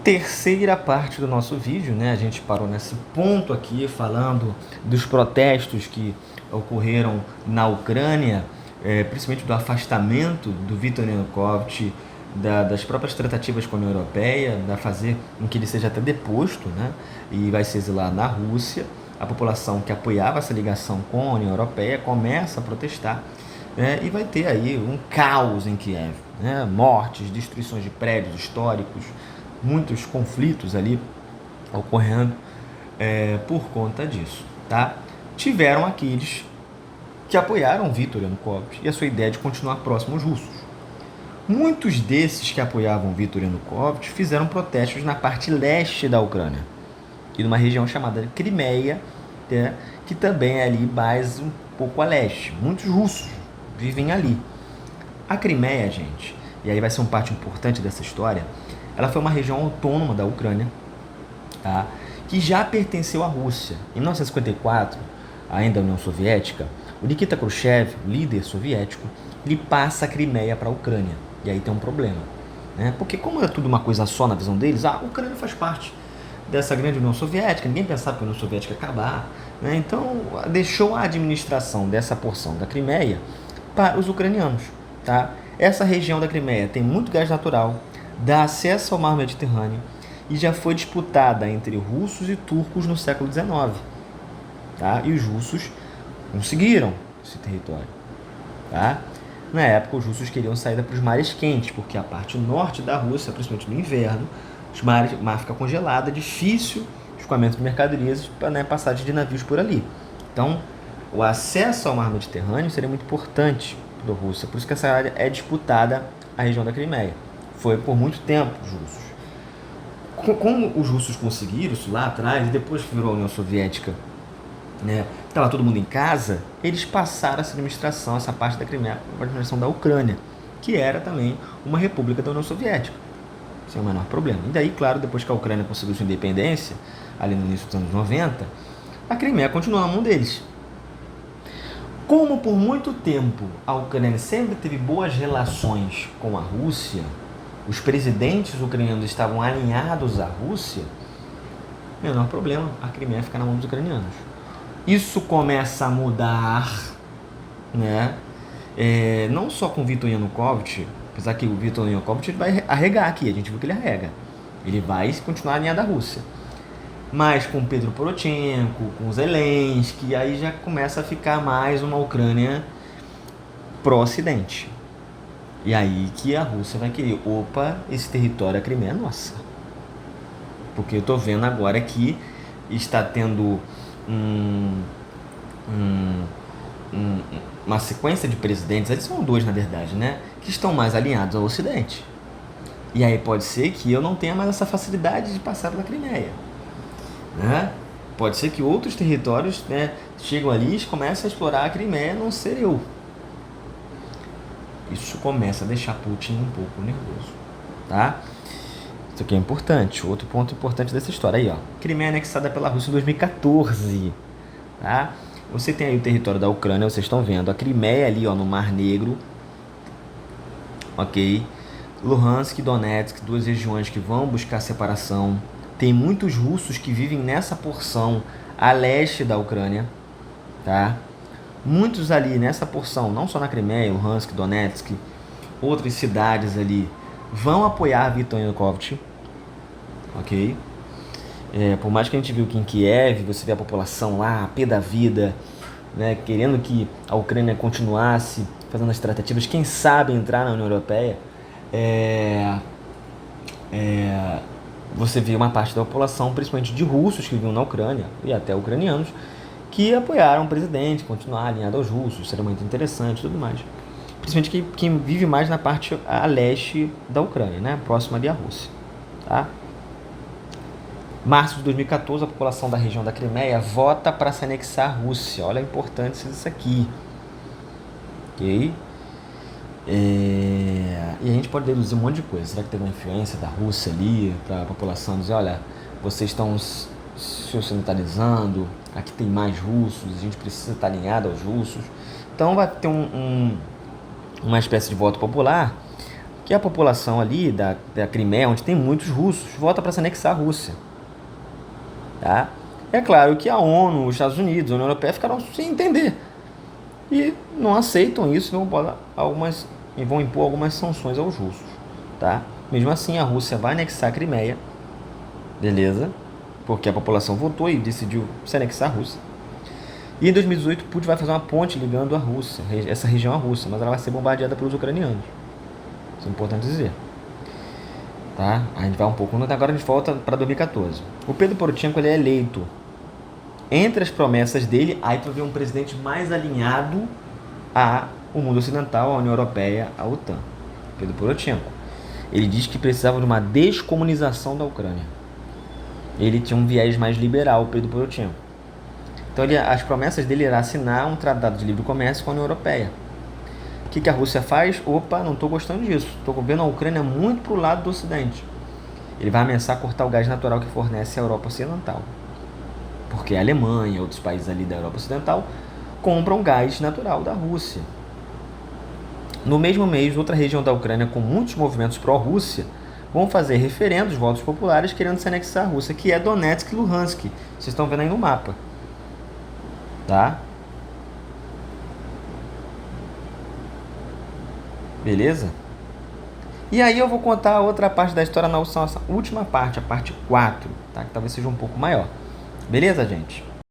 Terceira parte do nosso vídeo, né? A gente parou nesse ponto aqui falando dos protestos que ocorreram na Ucrânia, principalmente do afastamento do Viktor Yanukovych, das próprias tratativas com a União Europeia, da fazer com que ele seja até deposto, né? E vai se exilar na Rússia. A população que apoiava essa ligação com a União Europeia começa a protestar, né? E vai ter aí um caos em Kiev, né? Mortes, destruições de prédios históricos, muitos conflitos ali ocorrendo por conta disso, tá? Tiveram aqueles que apoiaram Viktor Yanukovych e a sua ideia de continuar próximo aos russos. Muitos desses que apoiavam Viktor Yanukovych fizeram protestos na parte leste da Ucrânia e numa região chamada Crimeia, né, que também é ali mais um pouco a leste. Muitos russos vivem ali. A Crimeia, gente, e aí vai ser uma parte importante dessa história, ela foi uma região autônoma da Ucrânia, tá? Que já pertenceu à Rússia. Em 1954, ainda a União Soviética, o Nikita Khrushchev, líder soviético, ele passa a Crimeia para a Ucrânia. E aí tem um problema, né? Porque como é tudo uma coisa só na visão deles, a Ucrânia faz parte dessa grande União Soviética, ninguém pensava que a União Soviética ia acabar, né? Então deixou a administração dessa porção da Crimeia para os ucranianos, tá? Essa região da Crimeia tem muito gás natural, dá acesso ao mar Mediterrâneo e já foi disputada entre russos e turcos no século XIX, tá? E os russos conseguiram esse território, tá? Na época, os russos queriam saída para os mares quentes, porque a parte norte da Rússia, principalmente no inverno, o mar fica congelado, é difícil o escoamento de mercadorias, né, passagem de navios por ali. Então, o acesso ao mar Mediterrâneo seria muito importante para a Rússia, por isso que essa área é disputada, a região da Crimeia. Foi por muito tempo os russos. Como os russos conseguiram isso lá atrás, e depois que virou a União Soviética, né, estava todo mundo em casa, eles passaram essa administração, essa parte da Crimeia, para a administração da Ucrânia, que era também uma república da União Soviética, sem o menor problema. E daí, claro, depois que a Ucrânia conseguiu sua independência, ali no início dos anos 90, a Crimeia continuou na mão deles. Como por muito tempo a Ucrânia sempre teve boas relações com a Rússia, os presidentes ucranianos estavam alinhados à Rússia, menor problema, a Crimeia fica na mão dos ucranianos. Isso começa a mudar, né? Não só com o Viktor Yanukovych, apesar que o Viktor Yanukovych vai arregar aqui, a gente viu que ele arrega. Ele vai continuar alinhado à Rússia. Mas com Pedro Poroshenko, com Zelensky, aí já começa a ficar mais uma Ucrânia pró-ocidente. E aí que a Rússia vai querer, opa, esse território, a Crimeia é nossa. Porque eu tô vendo agora que está tendo uma sequência de presidentes, eles são dois na verdade, né, que estão mais alinhados ao Ocidente. E aí pode ser que eu não tenha mais essa facilidade de passar pela Crimeia, né? Pode ser que outros territórios, né, chegam ali e começam a explorar a Crimeia, a não ser eu. Isso começa a deixar Putin um pouco nervoso, tá? Isso aqui é importante, outro ponto importante dessa história aí, ó. Crimeia anexada pela Rússia em 2014, tá? Você tem aí o território da Ucrânia, vocês estão vendo, a Crimeia ali, ó, no Mar Negro, ok? Luhansk e Donetsk, duas regiões que vão buscar separação. Tem muitos russos que vivem nessa porção a leste da Ucrânia, tá? Muitos ali nessa porção, não só na Crimeia, Luhansk, Donetsk, outras cidades ali, vão apoiar Viktor Yanukovych, ok? Por mais que a gente viu que em Kiev, você vê a população lá, a pé da vida, né, querendo que a Ucrânia continuasse fazendo as tratativas, quem sabe entrar na União Europeia, você vê uma parte da população, principalmente de russos que viviam na Ucrânia, e até ucranianos, que apoiaram o presidente, continuar alinhado aos russos, seria muito interessante e tudo mais. Principalmente quem vive mais na parte a leste da Ucrânia, né? Próxima ali à Rússia, tá? Março de 2014, a população da região da Crimeia vota para se anexar à Rússia. Olha a importância disso aqui, ok? E a gente pode deduzir um monte de coisa. Será que teve uma influência da Rússia ali para a população dizer, olha, vocês estão se ocidentalizando, aqui tem mais russos, a gente precisa estar alinhado aos russos. Então vai ter uma espécie de voto popular que a população ali da Crimeia, onde tem muitos russos, vota para se anexar a Rússia. Tá? É claro que a ONU, os Estados Unidos, a União Europeia ficaram sem entender. E não aceitam isso e vão impor algumas sanções aos russos. Tá? Mesmo assim, a Rússia vai anexar a Crimeia, beleza? Porque a população votou e decidiu se anexar a Rússia. E em 2018, Putin vai fazer uma ponte ligando a Rússia, essa região à Rússia, mas ela vai ser bombardeada pelos ucranianos. Isso é importante dizer. Tá? A gente vai um pouco. Agora a gente volta para 2014. O Pedro Poroshenko ele é eleito. Entre as promessas dele, aí tu vê um presidente mais alinhado ao mundo ocidental, à União Europeia, à OTAN. Pedro Poroshenko. Ele diz que precisava de uma descomunização da Ucrânia. Ele tinha um viés mais liberal, Pedro Poroshenko. Então as promessas dele era assinar um tratado de livre comércio com a União Europeia. O que a Rússia faz? Opa, não estou gostando disso. Estou vendo a Ucrânia muito para o lado do Ocidente. Ele vai ameaçar cortar o gás natural que fornece a Europa Ocidental. Porque a Alemanha e outros países ali da Europa Ocidental compram gás natural da Rússia. No mesmo mês, outra região da Ucrânia com muitos movimentos pró-Rússia vão fazer referendos, votos populares, querendo se anexar à Rússia, que é Donetsk e Luhansk. Vocês estão vendo aí no mapa. Tá? Beleza? E aí eu vou contar a outra parte da história na nossa última parte, a parte 4, tá? Que talvez seja um pouco maior. Beleza, gente?